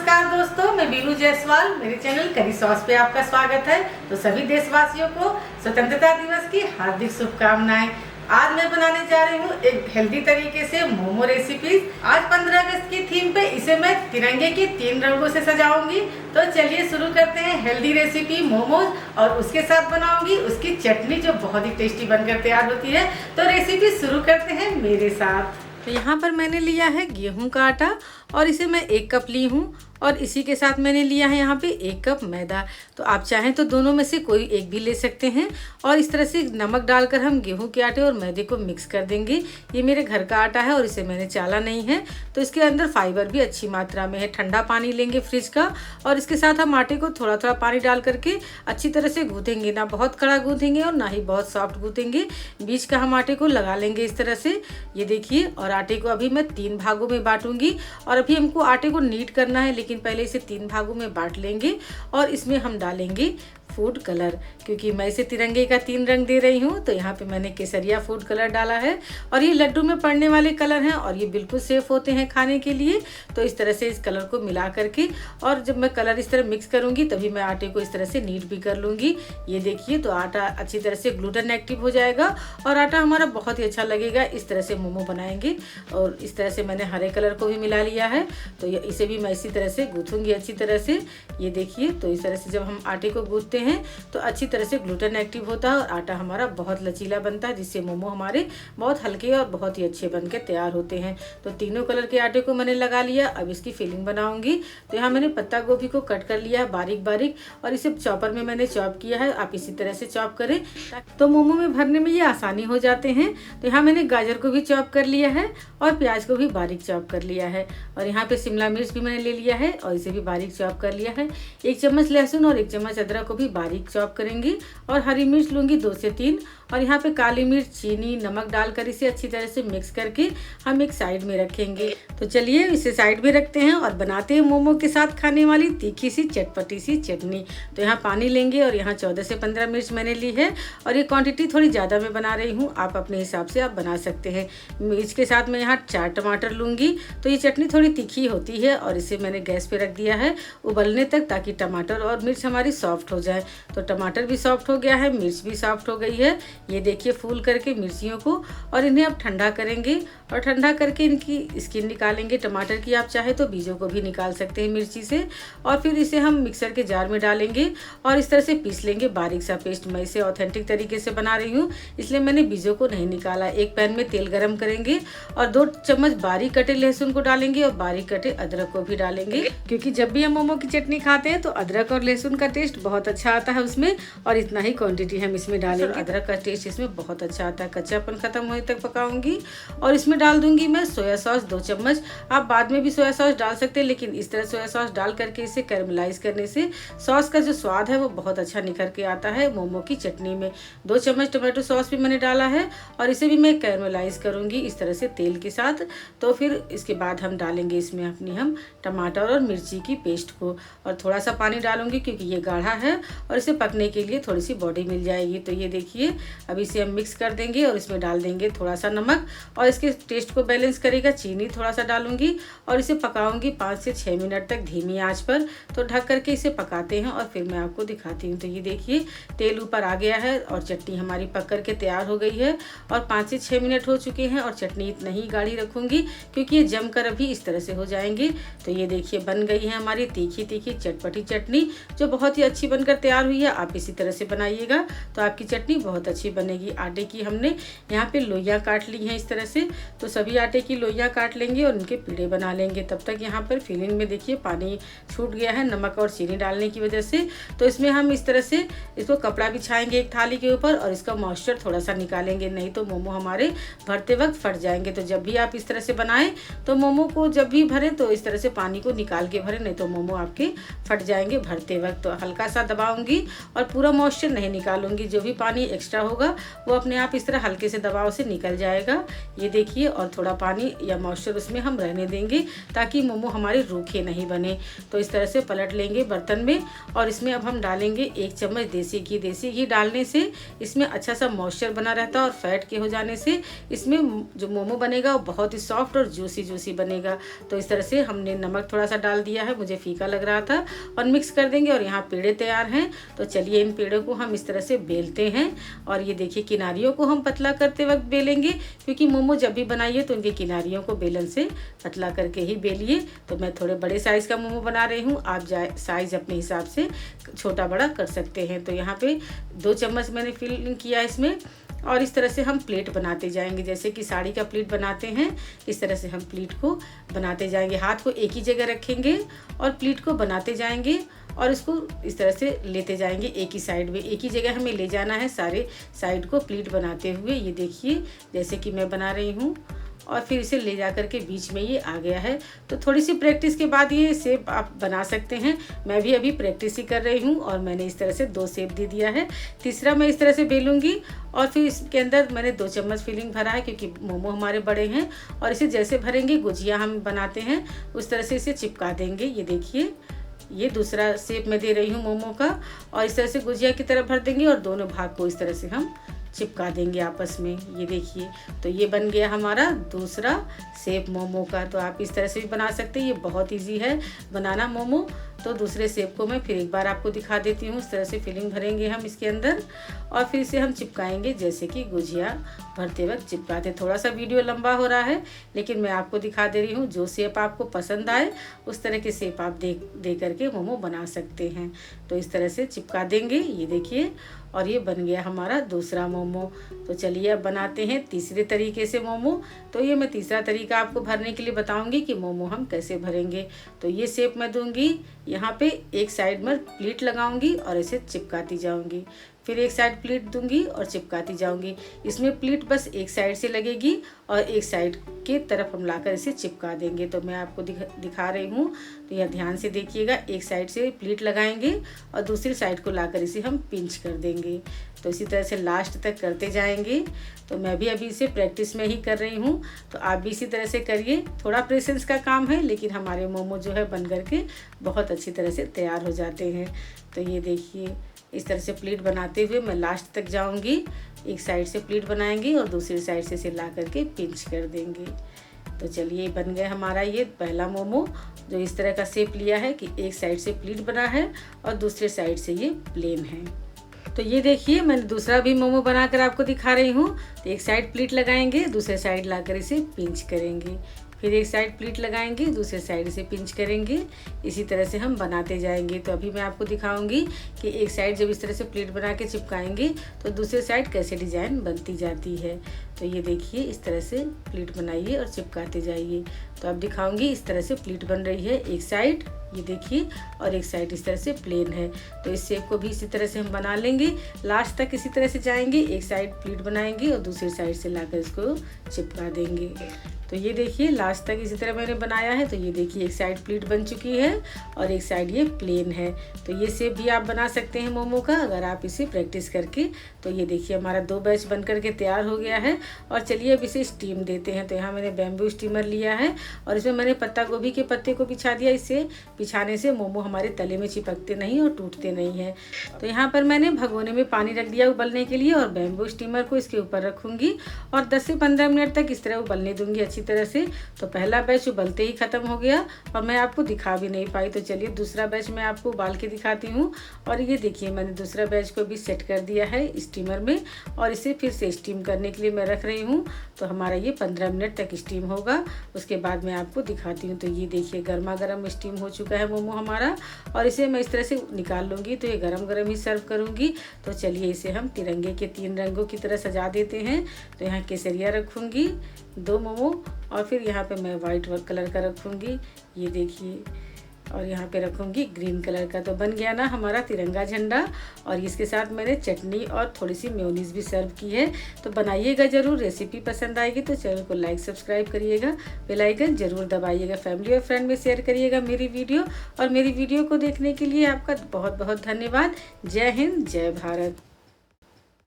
नमस्कार दोस्तों, मैं बीनू जायसवाल। मेरे चैनल करी सॉस पे आपका स्वागत है। तो सभी देशवासियों को स्वतंत्रता दिवस की हार्दिक शुभकामनाएं। आज मैं बनाने जा रही हूँ एक हेल्दी तरीके से मोमो रेसिपीज। आज 15 अगस्त की थीम पे इसे मैं तिरंगे के 3 रंगों से सजाऊंगी। तो चलिए शुरू करते हैं हेल्दी रेसिपी मोमोज, और उसके साथ बनाऊंगी उसकी चटनी जो बहुत ही टेस्टी बनकर तैयार होती है। तो रेसिपी शुरू करते हैं मेरे साथ। तो यहाँ पर मैंने लिया है गेहूं का आटा और इसे मैं 1 कप ली हूँ, और इसी के साथ मैंने लिया है यहाँ पे 1 कप मैदा। तो आप चाहें तो दोनों में से कोई एक भी ले सकते हैं। और इस तरह से नमक डालकर हम गेहूं के आटे और मैदे को मिक्स कर देंगे। ये मेरे घर का आटा है और इसे मैंने चाला नहीं है, तो इसके अंदर फाइबर भी अच्छी मात्रा में है। ठंडा पानी लेंगे फ्रिज का, और इसके साथ हम आटे को थोड़ा थोड़ा पानी डाल करके अच्छी तरह से गूँथेंगे। ना बहुत कड़ा गूँथेंगे और ना ही बहुत सॉफ्ट गूँथेंगे। बीच का हम आटे को लगा लेंगे इस तरह से, ये देखिए। और आटे को अभी मैं 3 भागों में बांटूंगी, और अभी हमको आटे को नीट करना है, लेकिन पहले इसे 3 भागों में बांट लेंगे। और इसमें हम डालेंगे फूड कलर, क्योंकि मैं इसे तिरंगे का 3 रंग दे रही हूँ। तो यहाँ पे मैंने केसरिया फूड कलर डाला है, और ये लड्डू में पड़ने वाले कलर हैं और ये बिल्कुल सेफ होते हैं खाने के लिए। तो इस तरह से इस कलर को मिला करके, और जब मैं कलर इस तरह मिक्स करूँगी तभी मैं आटे को इस तरह से नीट भी कर लूँगी। ये देखिए, तो आटा अच्छी तरह से ग्लूटेन एक्टिव हो जाएगा और आटा हमारा बहुत ही अच्छा लगेगा। इस तरह से मोमो बनाएंगे। और इस तरह से मैंने हरे कलर को भी मिला लिया है, तो इसे भी मैं इसी तरह से गूँथूंगी अच्छी तरह से। ये देखिए, तो इस तरह से जब हम आटे को गूँथते हैं तो अच्छी तरह से ग्लूटेन एक्टिव होता है और आटा हमारा बहुत लचीला बनता है, जिससे मोमो हमारे बहुत हल्के और बहुत ही अच्छे बनकर तैयार होते हैं। तो तीनों कलर के आटे को मैंने लगा लिया। अब इसकी फिलिंग बनाऊंगी। तो यहाँ मैंने पत्ता गोभी को कट कर लिया है बारीक बारीक, और इसे चॉपर में मैंने चॉप किया है। आप इसी तरह से चॉप करें तो मोमो में भरने में ये आसानी हो जाते हैं। तो यहाँ मैंने गाजर को भी चॉप कर लिया है और प्याज को भी बारीक चॉप कर लिया है। और यहाँ पे शिमला मिर्च भी मैंने ले लिया है और इसे भी बारीक चॉप कर लिया है। 1 चम्मच लहसुन और 1 चम्मच अदरक को भी बारीक चॉप करेंगे। और हरी मिर्च लूंगी 2 से 3, और यहाँ पे काली मिर्च, चीनी, नमक डालकर इसे अच्छी तरह से मिक्स करके हम एक साइड में रखेंगे। तो चलिए इसे साइड में रखते हैं और बनाते हैं मोमो के साथ खाने वाली तीखी सी चटपटी सी चटनी। तो यहाँ पानी लेंगे और यहाँ 14 से 15 मिर्च मैंने ली है, और ये क्वांटिटी थोड़ी ज़्यादा मैं बना रही हूँ। आप अपने हिसाब से आप बना सकते हैं। मिर्च के साथ मैं यहाँ 4 टमाटर लूँगी। तो ये चटनी थोड़ी तीखी होती है, और इसे मैंने गैस पे रख दिया है उबलने तक, ताकि टमाटर और मिर्च हमारी सॉफ्ट हो जाए। तो टमाटर भी सॉफ्ट हो गया है, मिर्च भी सॉफ्ट हो गई है। ये देखिए फूल करके मिर्चियों को, और इन्हें अब ठंडा करेंगे। और ठंडा करके इनकी स्किन निकालेंगे। टमाटर की आप चाहे तो बीजों को भी निकाल सकते हैं मिर्ची से। और फिर इसे हम मिक्सर के जार में डालेंगे और इस तरह से पीस लेंगे बारीक सा पेस्ट। मैं इसे ऑथेंटिक तरीके से बना रही हूँ, इसलिए मैंने बीजों को नहीं निकाला। एक पैन में तेल गरम करेंगे और 2 चम्मच बारीक कटे लहसुन को डालेंगे और बारीक कटे अदरक को भी डालेंगे, क्योंकि जब भी हम मोमो की चटनी खाते हैं तो अदरक और लहसुन का टेस्ट बहुत अच्छा आता है उसमें, और इतना ही क्वांटिटी हम इसमें डालेंगे। अदरक का टेस्ट इसमें बहुत अच्छा आता है। कच्चापन खत्म होने तक पकाऊंगी। और इसमें डाल दूंगी मैं सोया सॉस 2 चम्मच। आप बाद में भी सोया सॉस डाल सकते हैं, लेकिन इस तरह सोया सॉस डाल करके इसे कैरमलाइज करने से सॉस का जो स्वाद है वो बहुत अच्छा निखर के आता है मोमो की चटनी में। 2 चम्मच टमाटो सॉस भी मैंने डाला है, और इसे भी मैं कैरमलाइज करूंगी इस तरह से तेल के साथ। तो फिर इसके बाद हम डालेंगे इसमें अपनी हम टमाटर और मिर्ची की पेस्ट को, और थोड़ा सा पानी डालूंगी क्योंकि ये गाढ़ा है और इसे पकने के लिए थोड़ी सी बॉडी मिल जाएगी। तो ये देखिए, अब इसे हम मिक्स कर देंगे और इसमें डाल देंगे थोड़ा सा नमक, और इसके टेस्ट को बैलेंस करेगा चीनी थोड़ा सा डालूंगी, और इसे पकाऊंगी 5 से 6 मिनट तक धीमी आंच पर। तो ढक करके इसे पकाते हैं और फिर मैं आपको दिखाती हूँ। तो ये देखिए, तेल ऊपर आ गया है और चटनी हमारी पक करके तैयार हो गई है, और 5 से 6 मिनट हो चुके हैं। और चटनी इतना ही गाढ़ी रखूंगी क्योंकि ये जमकर अभी इस तरह से हो जाएंगे। तो ये देखिए बन गई है हमारी तीखी तीखी चटपटी चटनी, जो बहुत ही अच्छी बनकर तैयार हुई है। आप इसी तरह से बनाइएगा तो आपकी चटनी बहुत अच्छी बनेगी। आटे की हमने यहाँ पे लोइयाँ काट ली हैं इस तरह से। तो सभी आटे की लोइयाँ काट लेंगे और उनके पीड़े बना लेंगे। तब तक यहाँ पर फिलिंग में देखिए पानी छूट गया है नमक और चीनी डालने की वजह से। तो इसमें हम इस तरह से इसको कपड़ा बिछाएंगे एक थाली के ऊपर, और इसका मॉइस्चर थोड़ा सा निकालेंगे, नहीं तो मोमो हमारे भरते वक्त फट जाएंगे। तो जब भी आप इस तरह से बनाएं तो मोमो को जब भी भरें तो इस तरह से पानी को निकाल के भरें, नहीं तो मोमो आपके फट जाएंगे भरते वक्त। तो हल्का सा दबाऊंगी और पूरा मॉइस्चर नहीं निकालूंगी। जो भी पानी एक्स्ट्रा होगा होगा वो अपने आप इस तरह हल्के से दबाव से निकल जाएगा। ये देखिए, और थोड़ा पानी या मॉइस्चर उसमें हम रहने देंगे ताकि मोमो हमारे रूखे नहीं बने। तो इस तरह से पलट लेंगे बर्तन में, और इसमें अब हम डालेंगे 1 चम्मच देसी घी। देसी घी डालने से इसमें अच्छा सा मॉइस्चर बना रहता है, और फैट के हो जाने से इसमें जो मोमो बनेगा वो बहुत ही सॉफ्ट और जूसी बनेगा। तो इस तरह से हमने नमक थोड़ा सा डाल दिया है, मुझे फीका लग रहा था, और मिक्स कर देंगे। और यहाँ पेड़े तैयार हैं, तो चलिए इन पेड़ों को हम इस तरह से बेलते हैं। और ये देखिए, किनारियों को हम पतला करते वक्त बेलेंगे, क्योंकि मोमो जब भी बनाइए तो उनकी किनारियों को बेलन से पतला करके ही बेलिए। तो मैं थोड़े बड़े साइज़ का मोमो बना रही हूँ, आप साइज़ अपने हिसाब से छोटा बड़ा कर सकते हैं। तो यहाँ पे 2 चम्मच मैंने फिलिंग किया इसमें, और इस तरह से हम प्लेट बनाते जाएंगे, जैसे कि साड़ी का प्लेट बनाते हैं इस तरह से हम प्लेट को बनाते जाएंगे। हाथ को एक ही जगह रखेंगे और प्लेट को बनाते जाएंगे, और इसको इस तरह से लेते जाएंगे एक ही साइड में। एक ही जगह हमें ले जाना है सारे साइड को प्लेट बनाते हुए। ये देखिए, जैसे कि मैं बना रही हूँ, और फिर इसे ले जा कर के बीच में ये आ गया है। तो थोड़ी सी प्रैक्टिस के बाद ये शेप आप बना सकते हैं। मैं भी अभी प्रैक्टिस ही कर रही हूँ, और मैंने इस तरह से 2 शेप दे दिया है। तीसरा मैं इस तरह से बेलूंगी, और फिर इसके अंदर मैंने 2 चम्मच फिलिंग भरा है, क्योंकि मोमो हमारे बड़े हैं। और इसे जैसे भरेंगे, गुजिया हम बनाते हैं उस तरह से इसे चिपका देंगे। ये देखिए, ये दूसरा शेप मैं दे रही हूँ मोमो का, और इस तरह से गुजिया की तरफ भर देंगे, और दोनों भाग को इस तरह से हम चिपका देंगे आपस में। ये देखिए, तो ये बन गया हमारा दूसरा शेप मोमो का। तो आप इस तरह से भी बना सकते हैं, ये बहुत इजी है बनाना मोमो। तो दूसरे शेप को मैं फिर एक बार आपको दिखा देती हूँ। इस तरह से फिलिंग भरेंगे हम इसके अंदर, और फिर इसे हम चिपकाएंगे जैसे कि गुजिया भरते वक्त चिपकाते। थोड़ा सा वीडियो लंबा हो रहा है, लेकिन मैं आपको दिखा दे रही हूँ। जो शेप आपको पसंद आए उस तरह के शेप आप दे करके मोमो बना सकते हैं। तो इस तरह से चिपका देंगे, ये देखिए, और ये बन गया हमारा दूसरा मोमो। तो चलिए अब बनाते हैं तीसरे तरीके से मोमो। तो ये मैं तीसरा तरीका आपको भरने के लिए बताऊंगी कि मोमो हम कैसे भरेंगे। तो ये शेप मैं दूंगी, यहाँ पे एक साइड में प्लीट लगाऊंगी और इसे चिपकाती जाऊंगी, फिर एक साइड प्लीट दूंगी और चिपकाती जाऊंगी। इसमें प्लीट बस एक साइड से लगेगी, और एक साइड के तरफ हम लाकर इसे चिपका देंगे। तो मैं आपको दिखा रही हूँ, तो यह ध्यान से देखिएगा। एक साइड से प्लीट लगाएंगे और दूसरी साइड को लाकर इसे हम पिंच कर देंगे। तो इसी तरह से लास्ट तक करते जाएंगे। तो मैं भी अभी इसे प्रैक्टिस में ही कर रही हूँ, तो आप भी इसी तरह से करिए। थोड़ा पेशेंस का काम है, लेकिन हमारे मोमो जो है बन करके बहुत अच्छी तरह से तैयार हो जाते हैं। तो ये देखिए, इस तरह से प्लेट बनाते हुए मैं लास्ट तक जाऊंगी। एक साइड से प्लेट बनाएंगे और दूसरी साइड से इसे ला करके पिंच कर देंगे। तो चलिए, बन गया हमारा ये पहला मोमो, जो इस तरह का शेप लिया है कि एक साइड से प्लेट बना है और दूसरे साइड से ये प्लेन है। तो ये देखिए, मैंने दूसरा भी मोमो बनाकर आपको दिखा रही हूँ। तो एक साइड प्लेट लगाएंगे, दूसरे साइड लाकर इसे पिंच करेंगे, फिर एक साइड प्लीट लगाएंगे, दूसरे साइड से पिंच करेंगे। इसी तरह से हम बनाते जाएंगे। तो अभी मैं आपको दिखाऊंगी कि एक साइड जब इस तरह से प्लीट बना के चिपकाएंगे तो दूसरे साइड कैसे डिज़ाइन बनती जाती है। तो ये देखिए, इस तरह से प्लीट बनाइए और चिपकाते जाइए। तो अब दिखाऊंगी, इस तरह से प्लीट बन रही है एक साइड, ये देखिए, और एक साइड इस तरह से प्लेन है। तो इस शेप को भी इसी तरह से हम बना लेंगे। लास्ट तक इसी तरह से जाएंगे, एक साइड प्लीट बनाएंगे और दूसरी साइड से लाकर इसको चिपका देंगे। तो ये देखिए, लास्ट तक इसी तरह मैंने बनाया है। तो ये देखिए, एक साइड प्लीट बन चुकी है और एक साइड ये प्लेन है। तो ये शेप भी आप बना सकते हैं मोमो का, अगर आप इसे प्रैक्टिस करके। तो ये देखिए, हमारा 2 बैच बन करके तैयार हो गया है। और चलिए अब इसे स्टीम देते हैं। तो यहाँ मैंने बैम्बू स्टीमर लिया है और इसमें मैंने पत्ता गोभी के पत्ते को बिछा दिया। इसे बिछाने से मोमो हमारे तले में चिपकते नहीं और टूटते नहीं है। तो यहाँ पर मैंने भगोने में पानी रख दिया उबलने के लिए, और बैम्बू स्टीमर को इसके ऊपर रखूंगी और 10 से 15 मिनट तक इस तरह उबलने दूंगी अच्छी तरह से। तो पहला बैच उबलते ही खत्म हो गया और मैं आपको दिखा भी नहीं पाई। तो चलिए दूसरा बैच मैं आपको उबाल के दिखाती हूँ। और ये देखिए, मैंने दूसरा बैच को भी सेट कर दिया है स्टीमर में, और इसे फिर से स्टीम करने के लिए मैं रख रही हूँ। तो हमारा ये 15 मिनट तक स्टीम होगा, उसके बाद मैं आपको दिखाती हूँ। तो ये देखिए, गर्मा गर्म स्टीम हो चुका है मोमो हमारा, और इसे मैं इस तरह से निकाल लूँगी। तो ये गरम गरम ही सर्व करूँगी। तो चलिए इसे हम तिरंगे के 3 रंगों की तरह सजा देते हैं। तो यहाँ केसरिया रखूँगी 2 मोमो, और फिर यहाँ पे मैं वाइट कलर का रखूँगी, ये देखिए, और यहाँ पे रखूँगी ग्रीन कलर का। तो बन गया ना हमारा तिरंगा झंडा। और इसके साथ मैंने चटनी और थोड़ी सी मेयोनीज भी सर्व की है। तो बनाइएगा ज़रूर, रेसिपी पसंद आएगी तो चैनल को लाइक सब्सक्राइब करिएगा, बेल आइकन ज़रूर दबाइएगा, फैमिली और फ्रेंड में शेयर करिएगा मेरी वीडियो। और मेरी वीडियो को देखने के लिए आपका बहुत बहुत धन्यवाद। जय हिंद, जय भारत।